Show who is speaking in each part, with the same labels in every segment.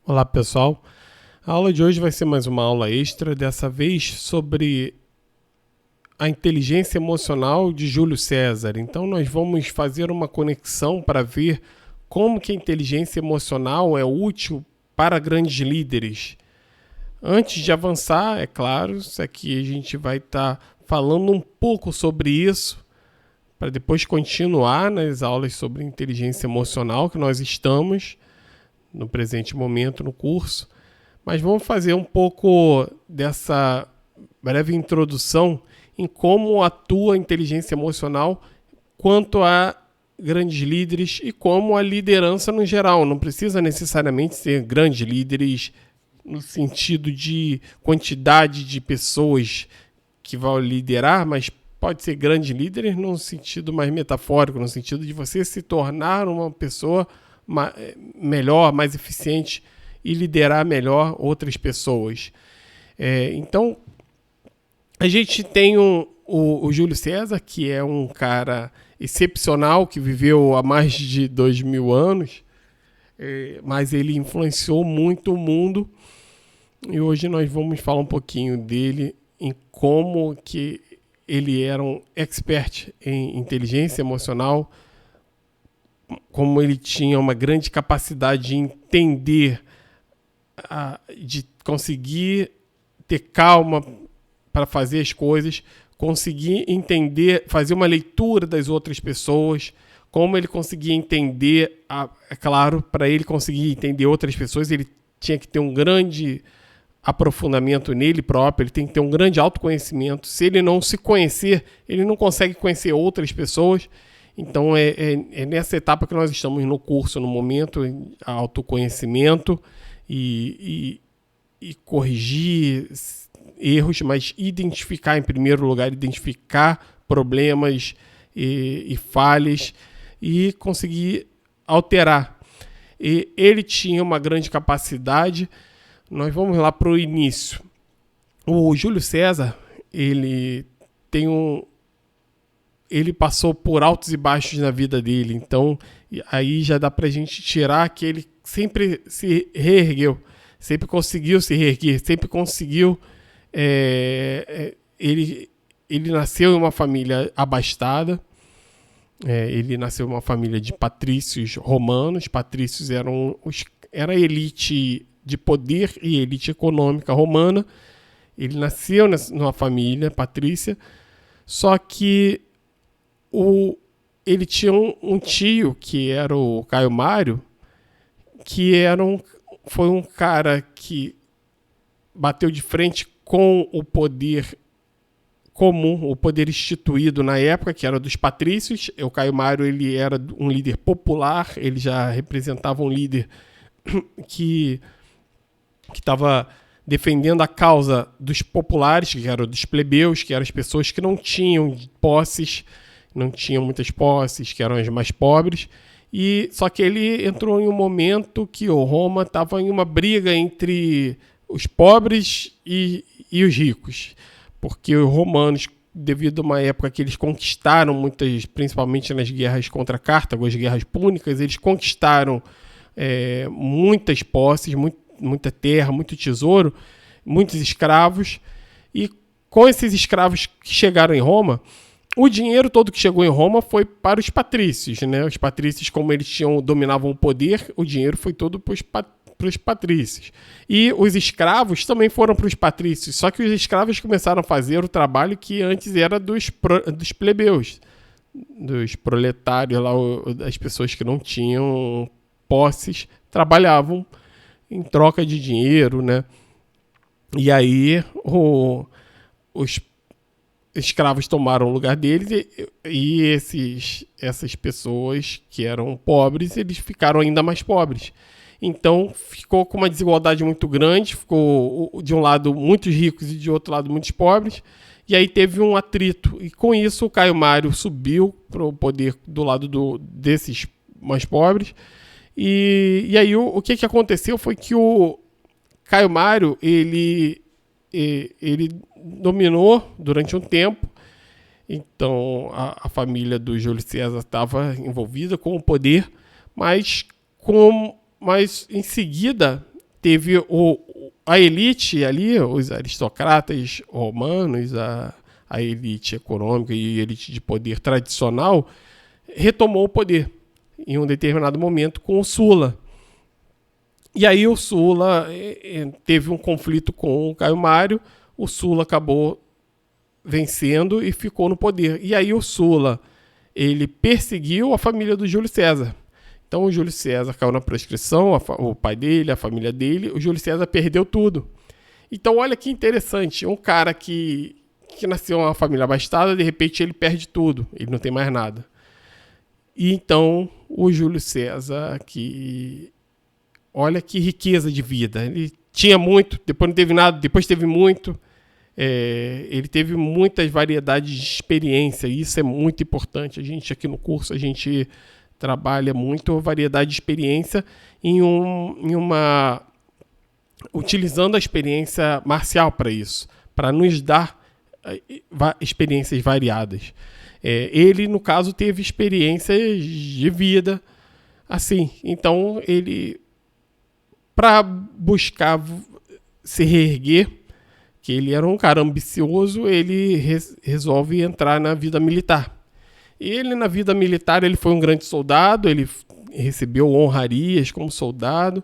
Speaker 1: Olá pessoal, a aula de hoje vai ser mais uma aula extra, dessa vez sobre a inteligência emocional de Júlio César. Então nós vamos fazer uma conexão para ver como que a inteligência emocional é útil para grandes líderes. Antes de avançar, é claro, isso aqui a gente vai estar falando um pouco sobre isso, para depois continuar nas aulas sobre inteligência emocional que nós estamos no presente momento no curso. Mas vamos fazer um pouco dessa breve introdução em como atua a inteligência emocional quanto a grandes líderes e como a liderança no geral. Não precisa necessariamente ser grandes líderes no sentido de quantidade de pessoas que vão liderar, mas pode ser grandes líderes no sentido mais metafórico, no sentido de você se tornar uma pessoa melhor, mais eficiente e liderar melhor outras pessoas. Então, a gente tem o Júlio César, que é um cara excepcional, que viveu há mais de 2000 anos, mas ele influenciou muito o mundo, e hoje nós vamos falar um pouquinho dele, em como que ele era um expert em inteligência emocional, como ele tinha uma grande capacidade de entender, de conseguir ter calma para fazer as coisas, conseguir entender, fazer uma leitura das outras pessoas, como ele conseguia entender, é claro, para ele conseguir entender outras pessoas, ele tinha que ter um grande aprofundamento nele próprio, ele tem que ter um grande autoconhecimento. Se ele não se conhecer, ele não consegue conhecer outras pessoas. Então é nessa etapa que nós estamos no curso, no momento, autoconhecimento e corrigir erros, mas identificar em primeiro lugar, identificar problemas e falhas e conseguir alterar. E ele tinha uma grande capacidade. Nós vamos lá para o início. O Júlio César, ele passou por altos e baixos na vida dele, então aí já dá pra gente tirar que ele sempre se reergueu, sempre conseguiu se reerguer, sempre conseguiu. Ele nasceu em uma família abastada, ele nasceu em uma família de patrícios romanos. Patrícios era a elite de poder e elite econômica romana. Ele nasceu numa família patrícia, só que ele tinha um tio, que era o Caio Mário, que foi um cara que bateu de frente com o poder comum, o poder instituído na época, que era dos patrícios. O Caio Mário, ele era um líder popular, ele já representava um líder que estava defendendo a causa dos populares, que eram dos plebeus, que eram as pessoas que não tinham posses, não tinham muitas posses, que eram as mais pobres. E só que ele entrou em um momento que Roma estava em uma briga entre os pobres e os ricos, porque os romanos, devido a uma época que eles conquistaram muitas, principalmente nas guerras contra Cartago, as guerras púnicas, eles conquistaram muitas posses, muita terra, muito tesouro, muitos escravos, e com esses escravos que chegaram em Roma, o dinheiro todo que chegou em Roma foi para os patrícios, né? Os patrícios, como eles dominavam o poder, o dinheiro foi todo para os patrícios. E os escravos também foram para os patrícios, só que os escravos começaram a fazer o trabalho que antes era dos plebeus, dos proletários, lá, das pessoas que não tinham posses, trabalhavam em troca de dinheiro, né? E aí os escravos tomaram o lugar deles e essas pessoas que eram pobres, eles ficaram ainda mais pobres. Então ficou com uma desigualdade muito grande, ficou de um lado muitos ricos e de outro lado muitos pobres, e aí teve um atrito. E com isso o Caio Mário subiu para o poder do lado desses mais pobres. E aí o que aconteceu foi que o Caio Mário, ele dominou durante um tempo. Então a família do Júlio César estava envolvida com o poder, mas em seguida teve a elite ali, os aristocratas romanos, a elite econômica e a elite de poder tradicional, retomou o poder em um determinado momento com o Sulla. E aí o Sulla teve um conflito com o Caio Mário, o Sulla acabou vencendo e ficou no poder. E aí o Sulla, ele perseguiu a família do Júlio César. Então o Júlio César caiu na prescrição, o pai dele, a família dele, o Júlio César perdeu tudo. Então olha que interessante, um cara que nasceu em uma família abastada, de repente ele perde tudo, ele não tem mais nada. E então o Júlio César, olha que riqueza de vida, ele tinha muito, depois não teve nada, depois teve muito. Ele teve muitas variedades de experiência, e isso é muito importante. A gente aqui no curso, a gente trabalha muito variedade de experiência utilizando a experiência marcial para isso, para nos dar experiências variadas. Ele, no caso, teve experiências de vida assim. Então, ele, para buscar se reerguer, que ele era um cara ambicioso, ele resolve entrar na vida militar. Ele, na vida militar, ele foi um grande soldado, ele recebeu honrarias como soldado,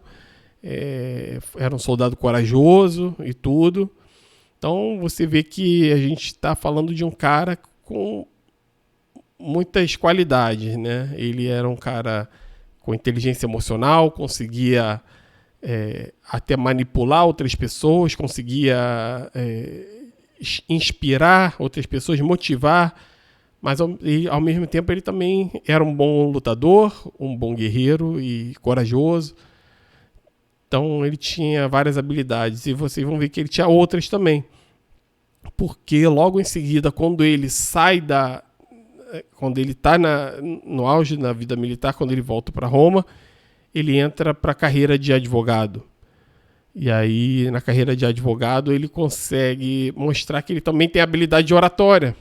Speaker 1: era um soldado corajoso e tudo. Então, você vê que a gente está falando de um cara com muitas qualidades, né? Ele era um cara com inteligência emocional, conseguia até manipular outras pessoas, conseguia inspirar outras pessoas, motivar, mas ao mesmo tempo ele também era um bom lutador, um bom guerreiro e corajoso. Então ele tinha várias habilidades, e vocês vão ver que ele tinha outras também, porque logo em seguida, quando ele está no auge da vida militar, quando ele volta para Roma, ele entra para a carreira de advogado. E aí, na carreira de advogado, ele consegue mostrar que ele também tem habilidade de oratória,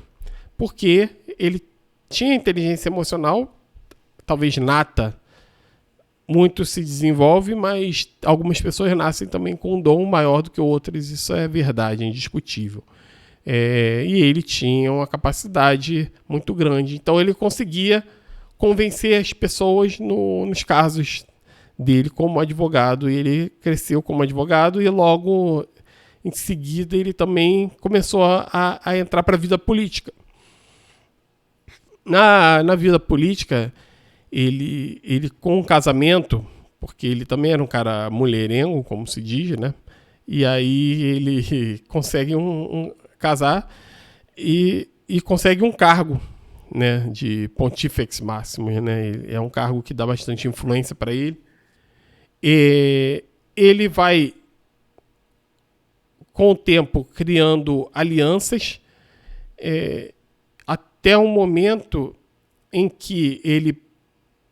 Speaker 1: porque ele tinha inteligência emocional, talvez nata, muito se desenvolve, mas algumas pessoas nascem também com um dom maior do que outras, isso é verdade, é indiscutível. E ele tinha uma capacidade muito grande, então ele conseguia convencer as pessoas nos casos dele como advogado, e ele cresceu como advogado, e logo em seguida ele também começou a entrar para a vida política. Na vida política, ele com o casamento, porque ele também era um cara mulherengo, como se diz, né? E aí ele consegue casar e consegue um cargo, né, de Pontifex Maximus, né? É um cargo que dá bastante influência para ele. E ele vai, com o tempo, criando alianças, até um momento em que ele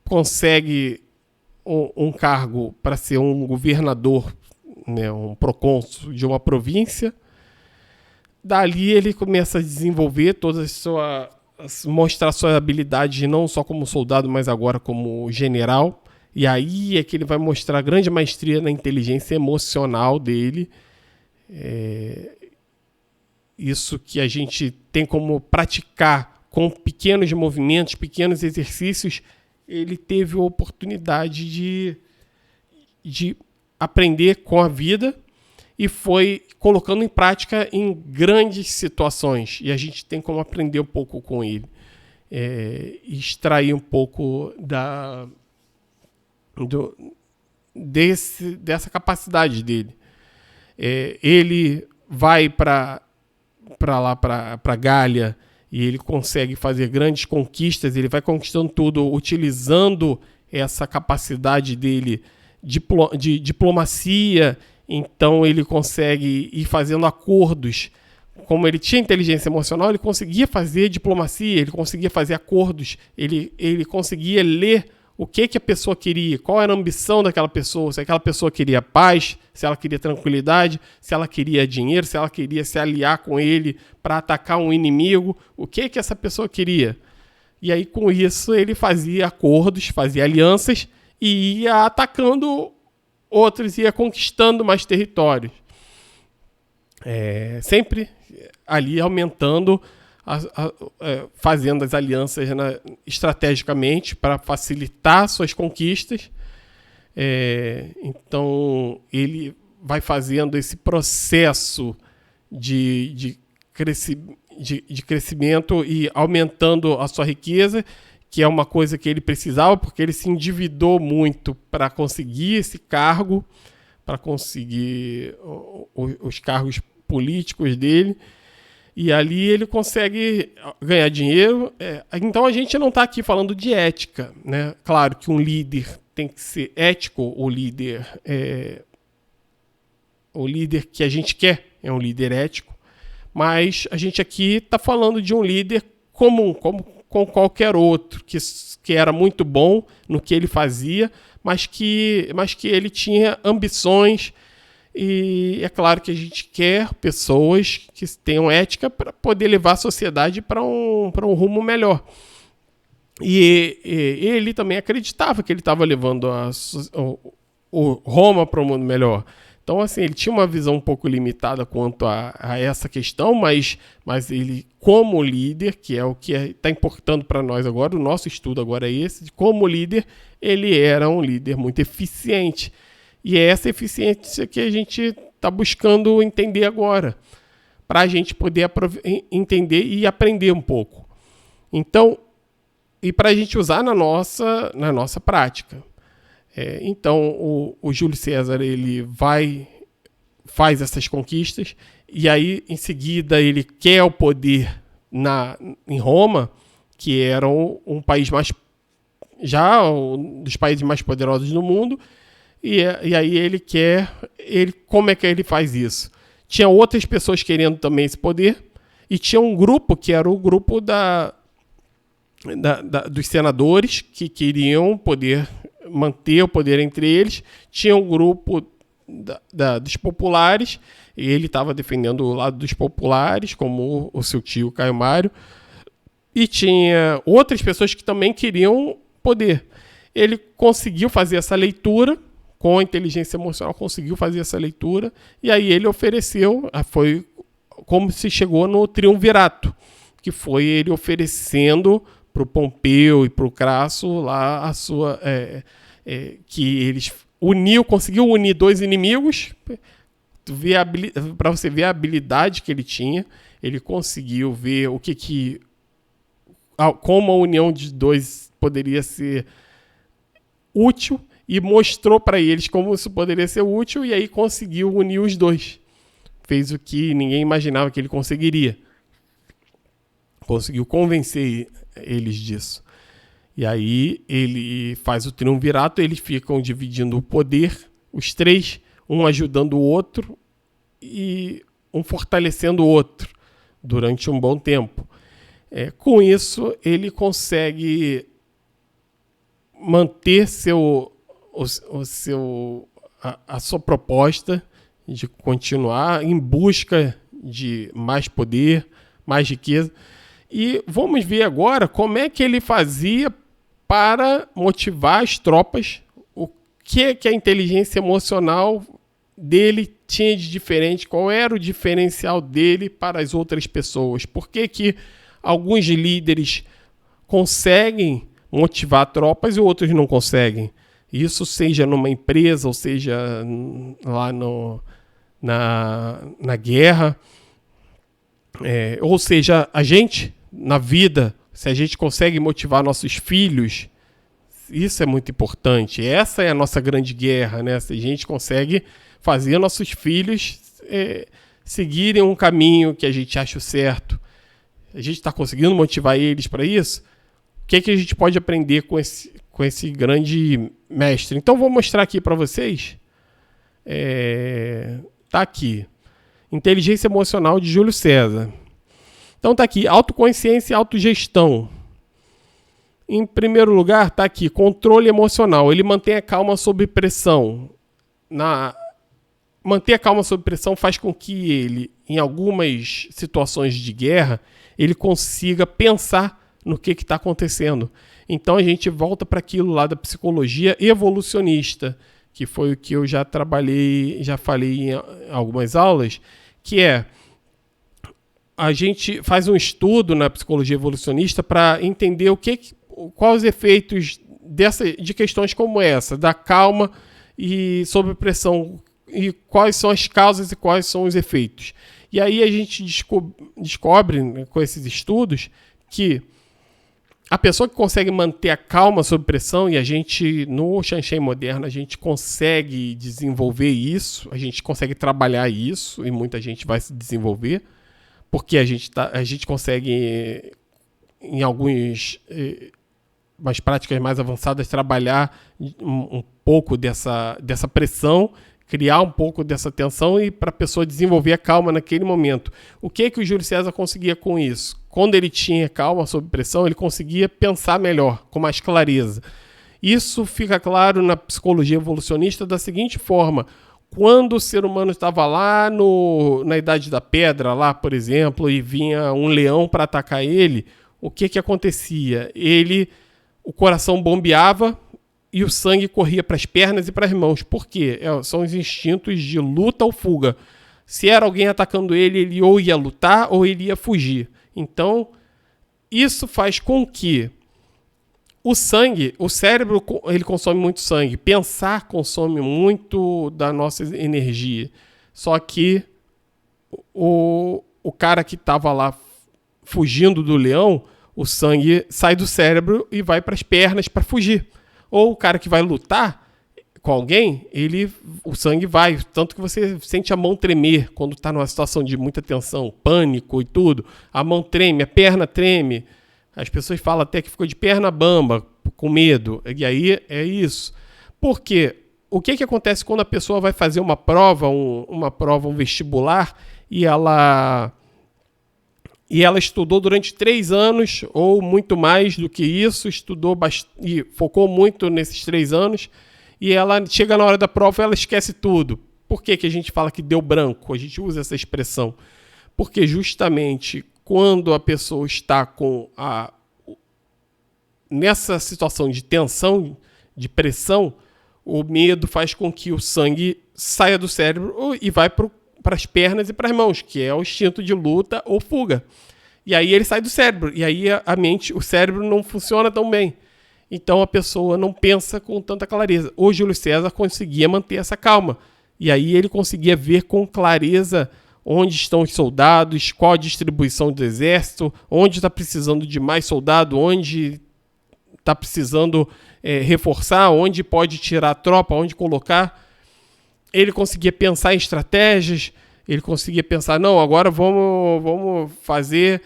Speaker 1: consegue um cargo para ser um governador, né, um procônsul de uma província. Dali ele começa a desenvolver mostrar sua habilidade não só como soldado, mas agora como general. E aí é que ele vai mostrar grande maestria na inteligência emocional dele. Isso que a gente tem como praticar com pequenos movimentos, pequenos exercícios. Ele teve a oportunidade de aprender com a vida e foi colocando em prática em grandes situações. E a gente tem como aprender um pouco com ele. Extrair um pouco dessa capacidade dele. Ele vai para Gália e ele consegue fazer grandes conquistas, ele vai conquistando tudo utilizando essa capacidade dele de diplomacia. Então ele consegue ir fazendo acordos. Como ele tinha inteligência emocional, ele conseguia fazer diplomacia, ele conseguia fazer acordos, ele conseguia ler o que a pessoa queria, qual era a ambição daquela pessoa, se aquela pessoa queria paz, se ela queria tranquilidade, se ela queria dinheiro, se ela queria se aliar com ele para atacar um inimigo, o que essa pessoa queria. E aí, com isso, ele fazia acordos, fazia alianças e ia atacando outros ia conquistando mais territórios. Sempre ali aumentando, fazendo as alianças estrategicamente para facilitar suas conquistas. Então, ele vai fazendo esse processo de crescimento e aumentando a sua riqueza, que é uma coisa que ele precisava, porque ele se endividou muito para conseguir esse cargo, para conseguir os cargos políticos dele, e ali ele consegue ganhar dinheiro. Então a gente não está aqui falando de ética, né? Claro que um líder tem que ser ético, o líder que a gente quer é um líder ético, mas a gente aqui está falando de um líder comum, como qualquer outro, que era muito bom no que ele fazia, mas que ele tinha ambições, e é claro que a gente quer pessoas que tenham ética para poder levar a sociedade para um rumo melhor. E ele também acreditava que ele estava levando Roma para um mundo melhor. Então, assim, ele tinha uma visão um pouco limitada quanto a essa questão, mas ele, como líder, que é o que está importando para nós agora, o nosso estudo agora é esse, como líder, ele era um líder muito eficiente. E é essa eficiência que a gente está buscando entender agora, para a gente poder entender e aprender um pouco. Então, e para a gente usar na nossa prática. Então, o Júlio César, ele faz essas conquistas, e aí, em seguida, ele quer o poder em Roma, que era um país um dos países mais poderosos do mundo, e aí como é que ele faz isso? Tinha outras pessoas querendo também esse poder, e tinha um grupo, que era o grupo dos senadores, que queriam manter o poder entre eles. Tinha um grupo dos populares, e ele estava defendendo o lado dos populares, como o seu tio Caio Mário, e tinha outras pessoas que também queriam poder. Ele conseguiu fazer essa leitura, com a inteligência emocional, conseguiu fazer essa leitura, e aí ele ofereceu, foi como se chegou no triunvirato, que foi ele oferecendo para o Pompeu e para o Crasso lá a sua... que eles conseguiu unir dois inimigos, para você ver a habilidade que ele tinha. Ele conseguiu ver como a união de dois poderia ser útil, e mostrou para eles como isso poderia ser útil, e aí conseguiu unir os dois. Fez o que ninguém imaginava que ele conseguiria. Conseguiu convencer eles disso. E aí ele faz o triunvirato, eles ficam dividindo o poder, os três, um ajudando o outro e um fortalecendo o outro durante um bom tempo. Com isso, ele consegue manter a sua proposta de continuar em busca de mais poder, mais riqueza. E vamos ver agora como é que ele fazia para motivar as tropas, o que a inteligência emocional dele tinha de diferente, qual era o diferencial dele para as outras pessoas. Por que alguns líderes conseguem motivar tropas e outros não conseguem? Isso seja numa empresa, ou seja lá na guerra, ou seja, a gente, na vida, se a gente consegue motivar nossos filhos, isso é muito importante. Essa é a nossa grande guerra, né? Se a gente consegue fazer nossos filhos seguirem um caminho que a gente acha certo, a gente está conseguindo motivar eles para isso? O que a gente pode aprender com esse grande mestre? Então, vou mostrar aqui para vocês. Tá aqui. Inteligência emocional de Júlio César. Então tá aqui, autoconsciência e autogestão. Em primeiro lugar, tá aqui, controle emocional. Ele mantém a calma sob pressão. Manter a calma sob pressão faz com que ele, em algumas situações de guerra, ele consiga pensar no que está acontecendo. Então a gente volta para aquilo lá da psicologia evolucionista, que foi o que eu já trabalhei, já falei em algumas aulas, que é a gente faz um estudo na psicologia evolucionista para entender quais os efeitos de questões como essa, da calma e sob pressão, e quais são as causas e quais são os efeitos. E aí a gente descobre, né, com esses estudos, que a pessoa que consegue manter a calma sob pressão, e a gente, no Shanshen moderno, a gente consegue desenvolver isso, a gente consegue trabalhar isso, e muita gente vai se desenvolver, porque a gente consegue, em algumas práticas mais avançadas, trabalhar um pouco dessa pressão, criar um pouco dessa tensão e para a pessoa desenvolver a calma naquele momento. O que o Júlio César conseguia com isso? Quando ele tinha calma sob pressão, ele conseguia pensar melhor, com mais clareza. Isso fica claro na psicologia evolucionista da seguinte forma: quando o ser humano estava lá na Idade da Pedra, lá, por exemplo, e vinha um leão para atacar ele, o que acontecia? O coração bombeava e o sangue corria para as pernas e para as mãos. Por quê? São os instintos de luta ou fuga. Se era alguém atacando ele ou ia lutar ou ele ia fugir. Então, isso faz com que o cérebro, ele consome muito sangue. Pensar consome muito da nossa energia. Só que o cara que estava lá fugindo do leão, o sangue sai do cérebro e vai para as pernas para fugir. Ou o cara que vai lutar com alguém, o sangue vai, tanto que você sente a mão tremer quando está numa situação de muita tensão, pânico e tudo. A mão treme, a perna treme. As pessoas falam até que ficou de perna bamba, com medo. E aí é isso. Por quê? O que acontece quando a pessoa vai fazer uma prova, um vestibular, e ela estudou durante 3 anos, ou muito mais do que isso, estudou e focou muito nesses 3 anos, e ela chega na hora da prova e ela esquece tudo. Por que a gente fala que deu branco? A gente usa essa expressão. Porque justamente quando a pessoa está nessa situação de tensão, de pressão, o medo faz com que o sangue saia do cérebro e vai para as pernas e para as mãos, que é o instinto de luta ou fuga. E aí ele sai do cérebro, e aí o cérebro não funciona tão bem. Então a pessoa não pensa com tanta clareza. O Júlio César conseguia manter essa calma, e aí ele conseguia ver com clareza onde estão os soldados, qual a distribuição do exército, onde está precisando de mais soldado, onde está precisando reforçar, onde pode tirar a tropa, onde colocar. Ele conseguia pensar em estratégias, ele conseguia pensar, não, agora vamos fazer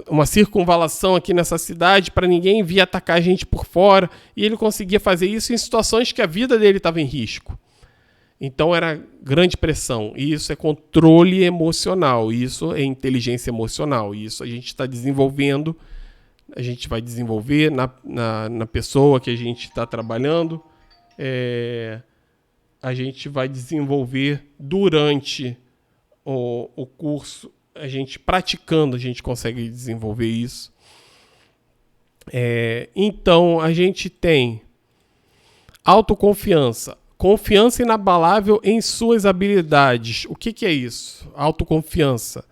Speaker 1: uma circunvalação aqui nessa cidade para ninguém vir atacar a gente por fora. E ele conseguia fazer isso em situações que a vida dele estava em risco. Então era grande pressão. E isso é controle emocional, isso é inteligência emocional. E isso a gente está desenvolvendo, a gente vai desenvolver na pessoa que a gente está trabalhando. A gente vai desenvolver durante o curso, a gente praticando, a gente consegue desenvolver isso. Então, a gente tem autoconfiança, confiança inabalável em suas habilidades. O que é isso? Autoconfiança.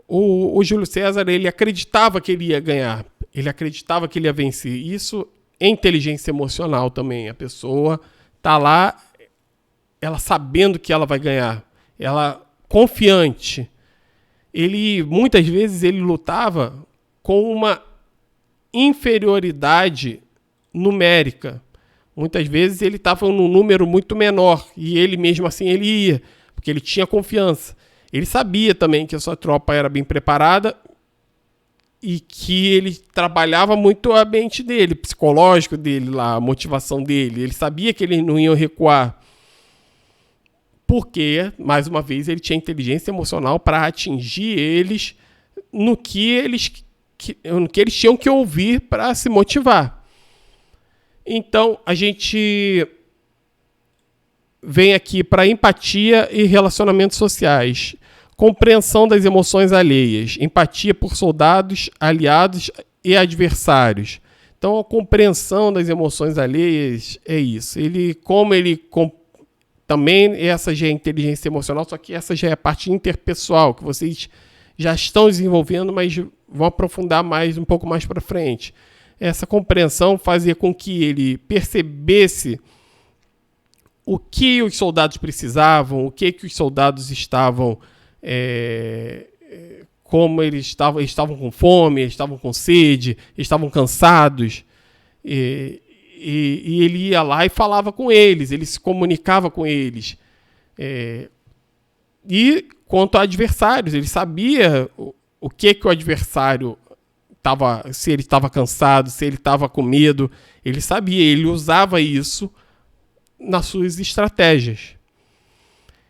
Speaker 1: O Júlio César, ele acreditava que ele ia ganhar, ele acreditava que ele ia vencer. Isso é inteligência emocional também. A pessoa está lá, ela sabendo que ela vai ganhar, ela confiante. Muitas vezes ele lutava com uma inferioridade numérica. Muitas vezes ele estava num número muito menor e ele mesmo assim ele ia, porque ele tinha confiança. Ele sabia também que a sua tropa era bem preparada e que ele trabalhava muito a mente dele, o psicológico dele, lá, a motivação dele. Ele sabia que eles não iam recuar. Porque, mais uma vez, ele tinha inteligência emocional para atingir eles no que eles tinham que ouvir para se motivar. Então, a gente vem aqui para empatia e relacionamentos sociais. Compreensão das emoções alheias. Empatia por soldados, aliados e adversários. Então, a compreensão das emoções alheias é isso. Como ele também essa já é inteligência emocional, só que essa já é a parte interpessoal, que vocês já estão desenvolvendo, mas vão aprofundar mais um pouco mais para frente. Essa compreensão fazia com que ele percebesse o que os soldados precisavam, o que os soldados estavam, como eles estavam com fome, eles estavam com sede, eles estavam cansados, e ele ia lá e falava com eles, ele se comunicava com eles. E quanto a adversários, ele sabia o que o adversário estava, se ele estava cansado, se ele estava com medo, ele sabia, ele usava isso nas suas estratégias.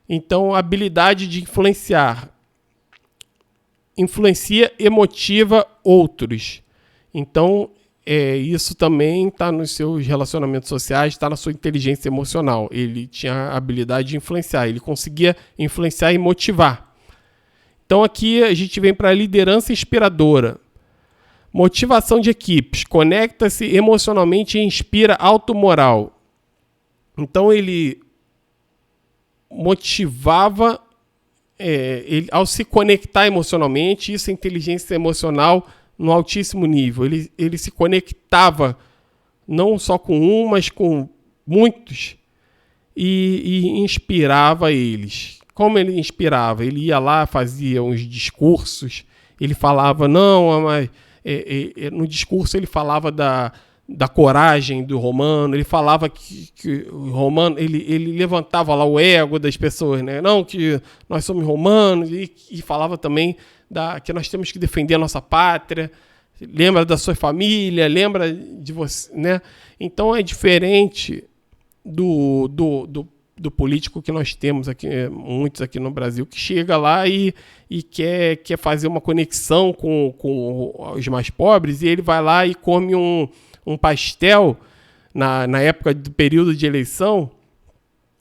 Speaker 1: Então, a habilidade de influencia e motiva outros. Então, isso também está nos seus relacionamentos sociais, está na sua inteligência emocional. Ele tinha a habilidade de influenciar, ele conseguia influenciar e motivar. Então, aqui a gente vem para a liderança inspiradora. Motivação de equipes, conecta-se emocionalmente e inspira alto moral. Então ele motivava, ao se conectar emocionalmente, isso é inteligência emocional no altíssimo nível. Ele se conectava não só com um, mas com muitos e inspirava eles. Como ele inspirava? Ele ia lá, fazia uns discursos, ele falava, não, mas no discurso ele falava da coragem do Romano, ele falava que o Romano, ele levantava lá o ego das pessoas, né? Não, que nós somos romanos, e falava também que nós temos que defender a nossa pátria, lembra da sua família, lembra de você, né? Então é diferente do político que nós temos aqui, muitos aqui no Brasil, que chega lá e quer fazer uma conexão com os mais pobres, e ele vai lá e come um pastel na época do período de eleição.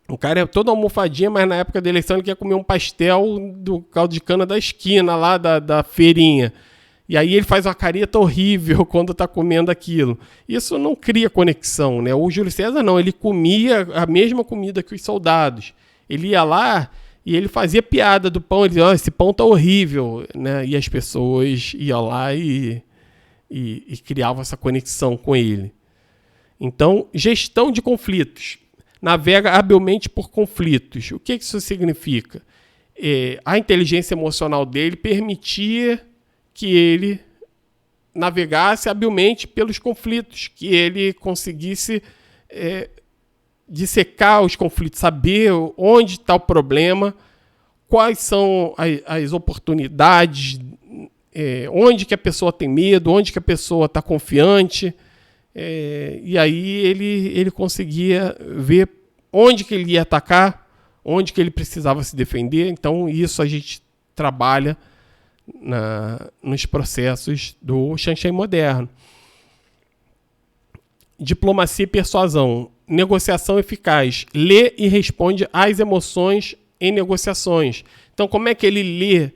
Speaker 1: O cara é todo almofadinha, mas na época da eleição ele quer comer um pastel do caldo de cana da esquina lá da feirinha. E aí ele faz uma careta horrível quando está comendo aquilo. Isso não cria conexão, né? O Júlio César não, ele comia a mesma comida que os soldados. Ele ia lá e ele fazia piada do pão, ele dizia, esse pão tá horrível, né? E as pessoas iam lá e criavam essa conexão com ele. Então, gestão de conflitos. Navega habilmente por conflitos. O que isso significa? A inteligência emocional dele permitia que ele navegasse habilmente pelos conflitos, que ele conseguisse dissecar os conflitos, saber onde está o problema, quais são as oportunidades, onde que a pessoa tem medo, onde que a pessoa está confiante, e aí ele conseguia ver onde que ele ia atacar, onde que ele precisava se defender. Então isso a gente trabalha nos processos do Shanshai moderno. Diplomacia e persuasão. Negociação eficaz. Lê e responde às emoções em negociações. Então, como é que ele lê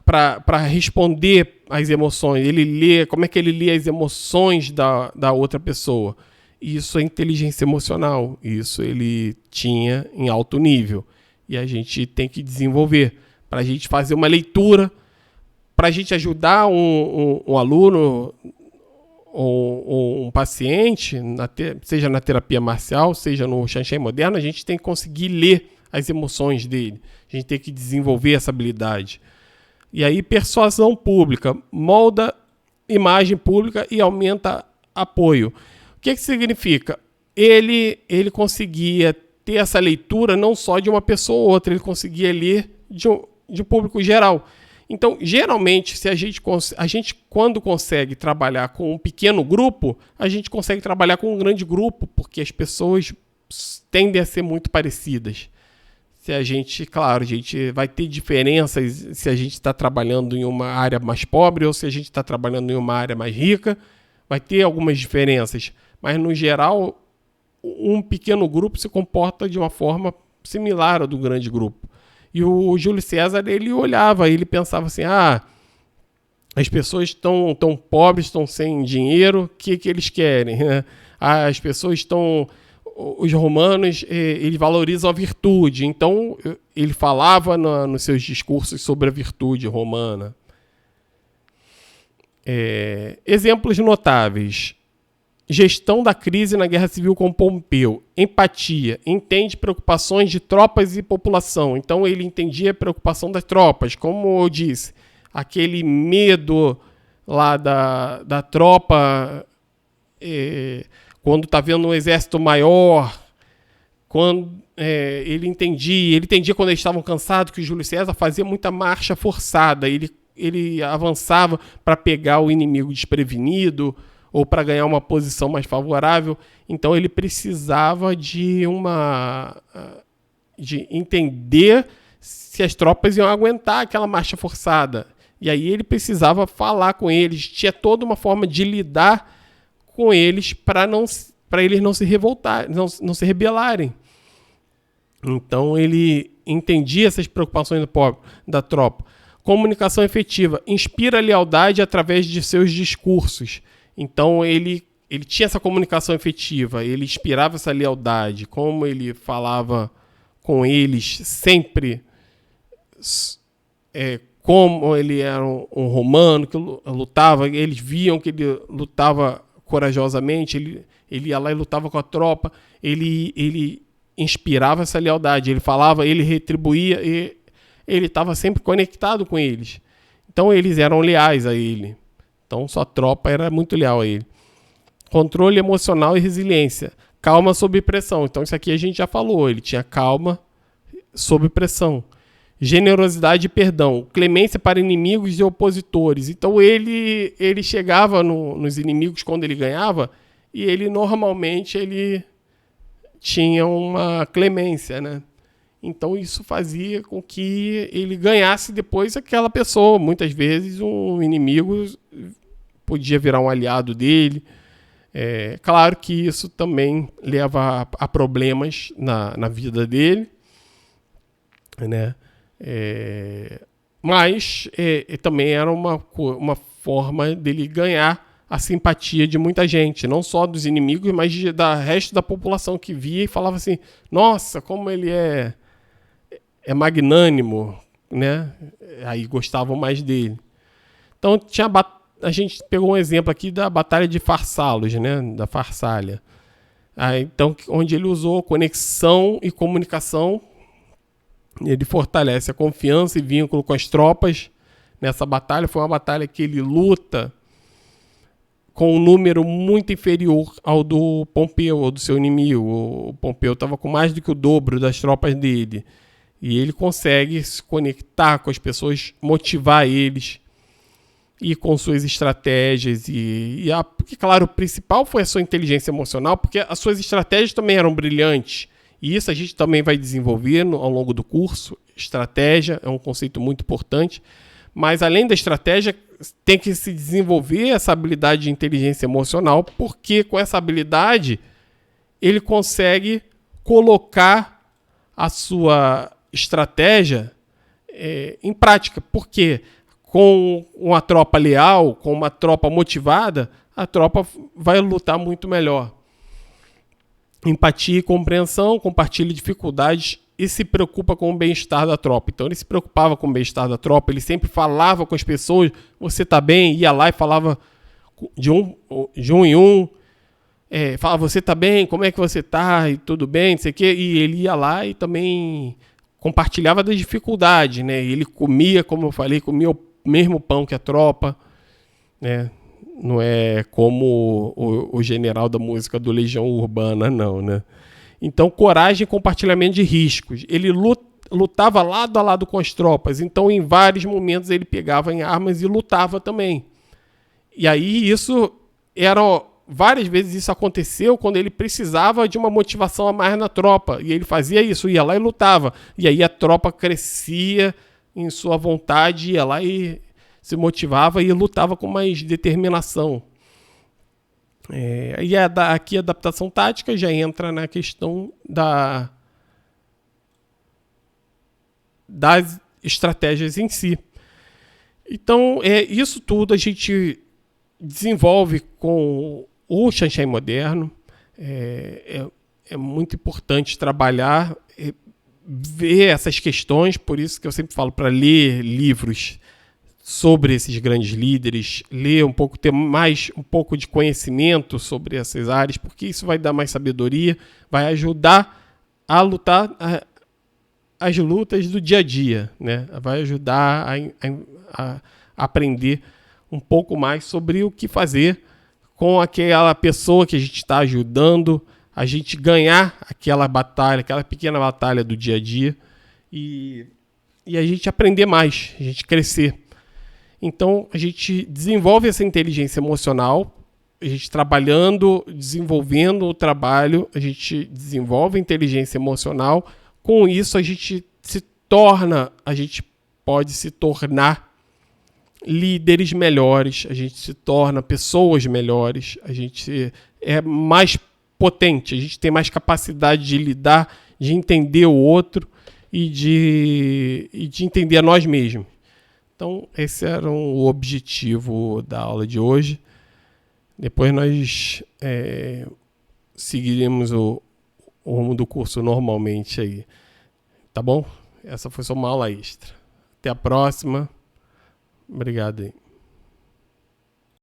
Speaker 1: para responder às emoções? Ele lê, como é que ele lê as emoções da outra pessoa? Isso é inteligência emocional. Isso ele tinha em alto nível. E a gente tem que desenvolver para a gente fazer uma leitura, para a gente ajudar um aluno ou um paciente, seja na terapia marcial, seja no Shanshai moderno, a gente tem que conseguir ler as emoções dele. A gente tem que desenvolver essa habilidade. E aí, persuasão pública, molda imagem pública e aumenta apoio. O que significa? Ele conseguia ter essa leitura não só de uma pessoa ou outra, ele conseguia ler de público geral. Então, geralmente, se a gente quando consegue trabalhar com um pequeno grupo, a gente consegue trabalhar com um grande grupo, porque as pessoas tendem a ser muito parecidas. Claro, a gente vai ter diferenças se a gente está trabalhando em uma área mais pobre ou se a gente está trabalhando em uma área mais rica, vai ter algumas diferenças. Mas, no geral, um pequeno grupo se comporta de uma forma similar ao do grande grupo. E o Júlio César, ele olhava, ele pensava assim, as pessoas estão pobres, estão sem dinheiro, o que eles querem? As pessoas estão os romanos, eles valorizam a virtude. Então, ele falava nos seus discursos sobre a virtude romana. Exemplos notáveis. Gestão da crise na Guerra Civil com Pompeu. Empatia. Entende preocupações de tropas e população. Então, ele entendia a preocupação das tropas. Como eu disse, aquele medo lá da tropa... quando está vendo um exército maior, quando ele entendia quando eles estavam cansados que o Júlio César fazia muita marcha forçada, ele avançava para pegar o inimigo desprevenido ou para ganhar uma posição mais favorável. Então ele precisava de entender se as tropas iam aguentar aquela marcha forçada. E aí ele precisava falar com eles, tinha toda uma forma de lidar com eles para eles não se revoltarem, não se rebelarem. Então ele entendia essas preocupações da tropa. Comunicação efetiva. Inspira lealdade através de seus discursos. Então ele tinha essa comunicação efetiva, ele inspirava essa lealdade. Como ele falava com eles sempre, como ele era um romano que lutava, eles viam que ele lutava corajosamente, ele ia lá e lutava com a tropa, ele inspirava essa lealdade, ele falava, ele retribuía, e ele estava sempre conectado com eles. Então eles eram leais a ele. Então sua tropa era muito leal a ele. Controle emocional e resiliência. Calma sob pressão. Então isso aqui a gente já falou, ele tinha calma sob pressão. Generosidade e perdão. Clemência para inimigos e opositores. Então ele chegava nos inimigos quando ele ganhava e ele normalmente tinha uma clemência, né? Então isso fazia com que ele ganhasse depois aquela pessoa. Muitas vezes um inimigo podia virar um aliado dele. Claro que isso também leva a problemas na vida dele, né? Mas também era uma forma dele ganhar a simpatia de muita gente, não só dos inimigos, mas da resto da população que via e falava assim: nossa, como ele é magnânimo, né? Aí gostavam mais dele. Então a gente pegou um exemplo aqui da Batalha de Farsalos, né? Da Farsália. Então, onde ele usou conexão e comunicação. Ele fortalece a confiança e vínculo com as tropas. Nessa batalha foi uma batalha que ele luta com um número muito inferior ao do Pompeu, ou do seu inimigo. O Pompeu estava com mais do que o dobro das tropas dele. E ele consegue se conectar com as pessoas, motivar eles e com suas estratégias. Porque, claro, o principal foi a sua inteligência emocional, porque as suas estratégias também eram brilhantes. E isso a gente também vai desenvolver ao longo do curso. Estratégia é um conceito muito importante. Mas, além da estratégia, tem que se desenvolver essa habilidade de inteligência emocional, porque com essa habilidade ele consegue colocar a sua estratégia em prática. Porque com uma tropa leal, com uma tropa motivada, a tropa vai lutar muito melhor. Empatia e compreensão, compartilha dificuldades e se preocupa com o bem-estar da tropa. Então ele se preocupava com o bem-estar da tropa, ele sempre falava com as pessoas: você está bem? Ia lá e falava de um em um, falava: você está bem? Como é que você está? E tudo bem? Não sei o quê. E ele ia lá e também compartilhava das dificuldades, né? Ele comia, como eu falei, comia o mesmo pão que a tropa, né? Não é como o general da música do Legião Urbana, não, né? Então, coragem e compartilhamento de riscos. Ele lutava lado a lado com as tropas. Então, em vários momentos, ele pegava em armas e lutava também. E aí, várias vezes isso aconteceu quando ele precisava de uma motivação a mais na tropa. E ele fazia isso, ia lá e lutava. E aí a tropa crescia em sua vontade, ia lá e se motivava e lutava com mais determinação. E aqui a adaptação tática já entra na questão das estratégias em si. Então, isso tudo a gente desenvolve com o Xanxerê moderno. é muito importante trabalhar, ver essas questões, por isso que eu sempre falo para ler livros sobre esses grandes líderes, ler um pouco, ter um pouco de conhecimento sobre essas áreas, porque isso vai dar mais sabedoria, vai ajudar a lutar as lutas do dia a dia, né? Vai ajudar a aprender um pouco mais sobre o que fazer com aquela pessoa que a gente está ajudando, a gente ganhar aquela batalha, aquela pequena batalha do dia a dia e a gente aprender mais, a gente crescer. Então, a gente desenvolve essa inteligência emocional, a gente trabalhando, desenvolvendo o trabalho, a gente desenvolve a inteligência emocional. Com isso, a gente pode se tornar líderes melhores, a gente se torna pessoas melhores, a gente é mais potente, a gente tem mais capacidade de lidar, de entender o outro e de entender a nós mesmos. Então, esse era o objetivo da aula de hoje. Depois nós seguiremos o rumo do curso normalmente aí. Tá bom? Essa foi só uma aula extra. Até a próxima. Obrigado aí.